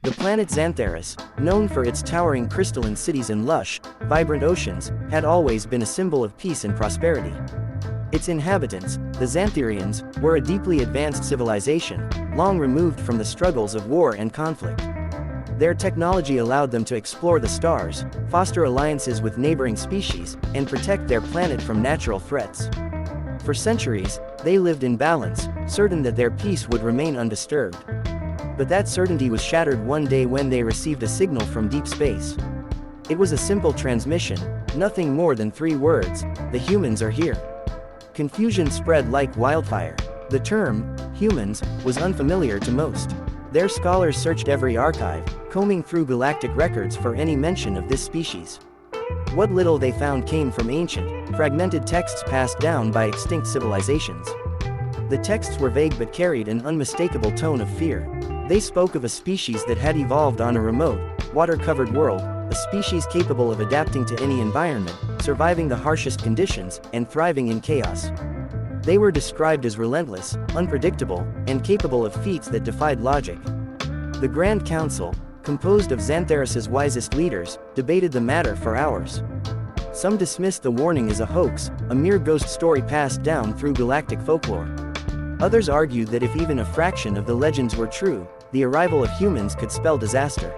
The planet Xantheris, known for its towering crystalline cities and lush, vibrant oceans, had always been a symbol of peace and prosperity. Its inhabitants, the Xantherians, were a deeply advanced civilization, long removed from the struggles of war and conflict. Their technology allowed them to explore the stars, foster alliances with neighboring species, and protect their planet from natural threats. For centuries, they lived in balance, certain that their peace would remain undisturbed. But that certainty was shattered one day when they received a signal from deep space. It was a simple transmission, nothing more than 3 words: "The humans are here." Confusion spread like wildfire. The term, humans, was unfamiliar to most. Their scholars searched every archive, combing through galactic records for any mention of this species. What little they found came from ancient, fragmented texts passed down by extinct civilizations. The texts were vague but carried an unmistakable tone of fear. They spoke of a species that had evolved on a remote, water-covered world, a species capable of adapting to any environment, surviving the harshest conditions, and thriving in chaos. They were described as relentless, unpredictable, and capable of feats that defied logic. The Grand Council, composed of Xantheris' wisest leaders, debated the matter for hours. Some dismissed the warning as a hoax, a mere ghost story passed down through galactic folklore. Others argued that if even a fraction of the legends were true, the arrival of humans could spell disaster.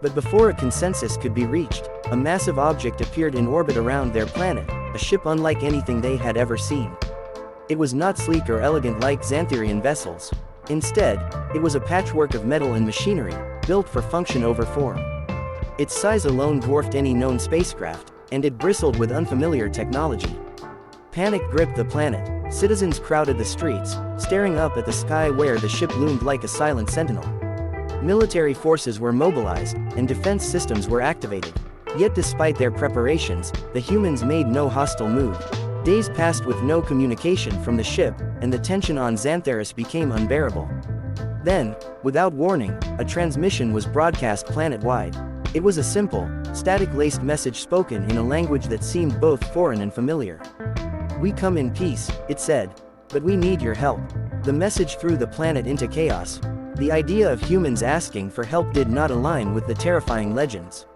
But before a consensus could be reached, a massive object appeared in orbit around their planet, a ship unlike anything they had ever seen. It was not sleek or elegant like Xantherian vessels. Instead, it was a patchwork of metal and machinery, built for function over form. Its size alone dwarfed any known spacecraft, and it bristled with unfamiliar technology. Panic gripped the planet. Citizens crowded the streets, staring up at the sky where the ship loomed like a silent sentinel. Military forces were mobilized, and defense systems were activated. Yet despite their preparations, the humans made no hostile move. Days passed with no communication from the ship, and the tension on Xantheris became unbearable. Then, without warning, a transmission was broadcast planet-wide. It was a simple, static-laced message spoken in a language that seemed both foreign and familiar. "We come in peace," it said. "But we need your help." The message threw the planet into chaos. The idea of humans asking for help did not align with the terrifying legends.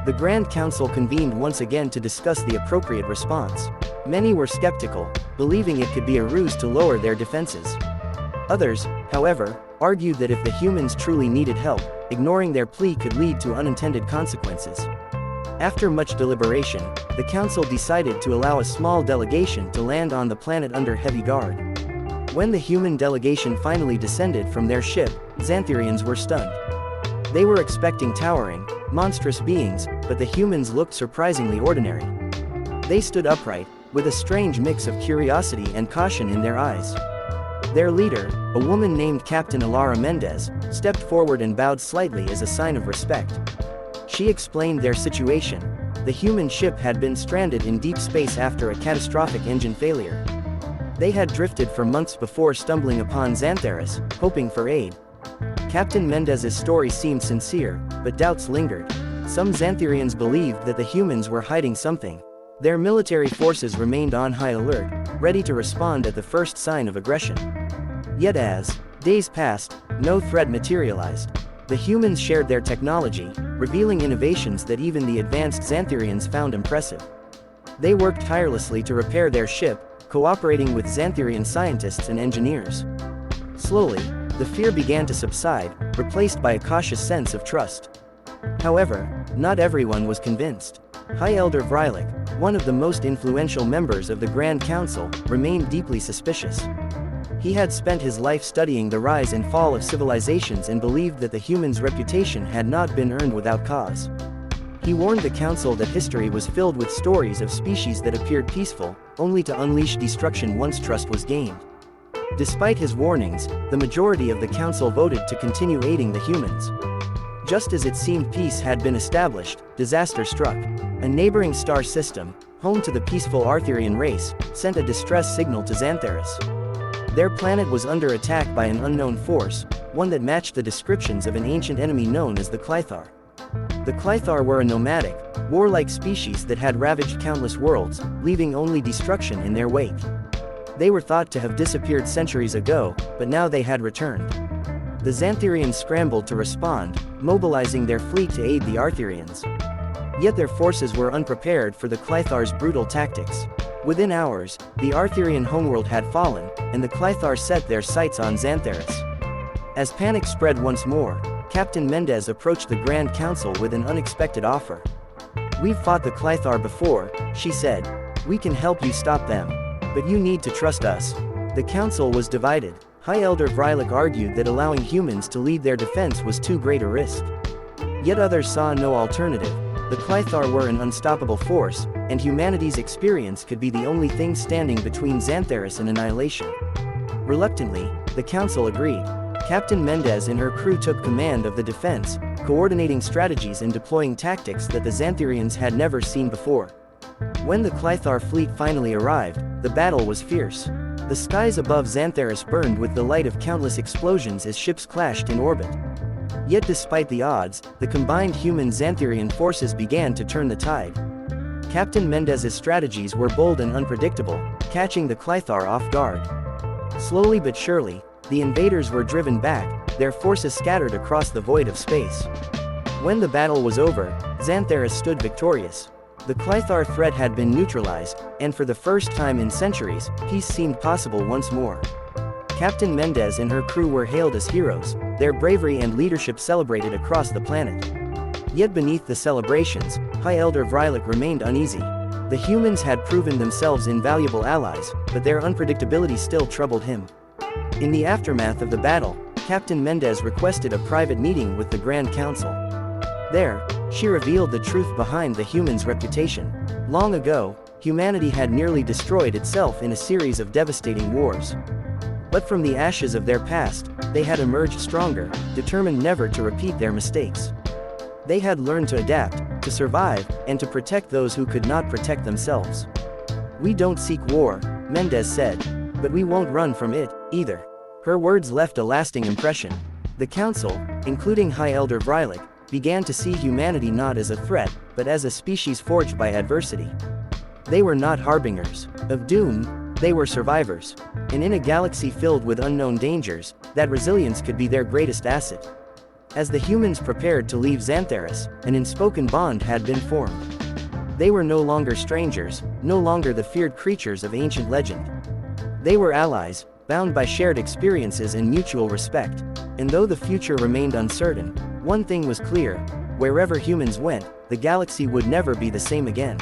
The Grand Council convened once again to discuss the appropriate response. Many were skeptical, believing it could be a ruse to lower their defenses. Others, however, argued that if the humans truly needed help, ignoring their plea could lead to unintended consequences. After much deliberation, the council decided to allow a small delegation to land on the planet under heavy guard. When the human delegation finally descended from their ship, Xantherians were stunned. They were expecting towering, monstrous beings, but the humans looked surprisingly ordinary. They stood upright, with a strange mix of curiosity and caution in their eyes. Their leader, a woman named Captain Alara Mendez, stepped forward and bowed slightly as a sign of respect. She explained their situation. The human ship had been stranded in deep space after a catastrophic engine failure. They had drifted for months before stumbling upon Xantheris, hoping for aid. Captain Mendez's story seemed sincere, but doubts lingered. Some Xantherians believed that the humans were hiding something. Their military forces remained on high alert, ready to respond at the first sign of aggression. Yet as days passed, no threat materialized. The humans shared their technology, revealing innovations that even the advanced Xantherians found impressive. They worked tirelessly to repair their ship, cooperating with Xantherian scientists and engineers. Slowly, the fear began to subside, replaced by a cautious sense of trust. However, not everyone was convinced. High Elder Vrylik, one of the most influential members of the Grand Council, remained deeply suspicious. He had spent his life studying the rise and fall of civilizations and believed that the humans' reputation had not been earned without cause. He warned the council that history was filled with stories of species that appeared peaceful, only to unleash destruction once trust was gained. Despite his warnings, the majority of the council voted to continue aiding the humans. Just as it seemed peace had been established, disaster struck. A neighboring star system, home to the peaceful Arthurian race, sent a distress signal to Xantheris. Their planet was under attack by an unknown force, one that matched the descriptions of an ancient enemy known as the Clythar. The Clythar were a nomadic, warlike species that had ravaged countless worlds, leaving only destruction in their wake. They were thought to have disappeared centuries ago, but now they had returned. The Xantherians scrambled to respond, mobilizing their fleet to aid the Arthurians. Yet their forces were unprepared for the Clythar's brutal tactics. Within hours, the Arthurian homeworld had fallen, and the Clythar set their sights on Xantheris. As panic spread once more, Captain Mendez approached the Grand Council with an unexpected offer. "We've fought the Clythar before," she said. "We can help you stop them. But you need to trust us." The council was divided. High Elder Vrylik argued that allowing humans to lead their defense was too great a risk. Yet others saw no alternative. The Clythar were an unstoppable force, and humanity's experience could be the only thing standing between Xantheris and annihilation. Reluctantly, the council agreed. Captain Mendez and her crew took command of the defense, coordinating strategies and deploying tactics that the Xantherians had never seen before. When the Clythar fleet finally arrived, the battle was fierce. The skies above Xantheris burned with the light of countless explosions as ships clashed in orbit. Yet despite the odds, the combined human-Xantherian forces began to turn the tide. Captain Mendez's strategies were bold and unpredictable, catching the Clythar off guard. Slowly but surely, the invaders were driven back, their forces scattered across the void of space. When the battle was over, Xantheris stood victorious. The Clythar threat had been neutralized, and for the first time in centuries, peace seemed possible once more. Captain Mendez and her crew were hailed as heroes, their bravery and leadership celebrated across the planet. Yet beneath the celebrations, High Elder Vrylik remained uneasy. The humans had proven themselves invaluable allies, but their unpredictability still troubled him. In the aftermath of the battle, Captain Mendez requested a private meeting with the Grand Council. There, she revealed the truth behind the humans' reputation. Long ago, humanity had nearly destroyed itself in a series of devastating wars. But from the ashes of their past, they had emerged stronger, determined never to repeat their mistakes. They had learned to adapt, to survive, and to protect those who could not protect themselves. "We don't seek war," Mendez said, "but we won't run from it, either." Her words left a lasting impression. The council, including High Elder Vrylik, began to see humanity not as a threat, but as a species forged by adversity. They were not harbingers of doom, they were survivors. And in a galaxy filled with unknown dangers, that resilience could be their greatest asset. As the humans prepared to leave Xantheris, an unspoken bond had been formed. They were no longer strangers, no longer the feared creatures of ancient legend. They were allies, bound by shared experiences and mutual respect. And though the future remained uncertain, one thing was clear: wherever humans went, the galaxy would never be the same again.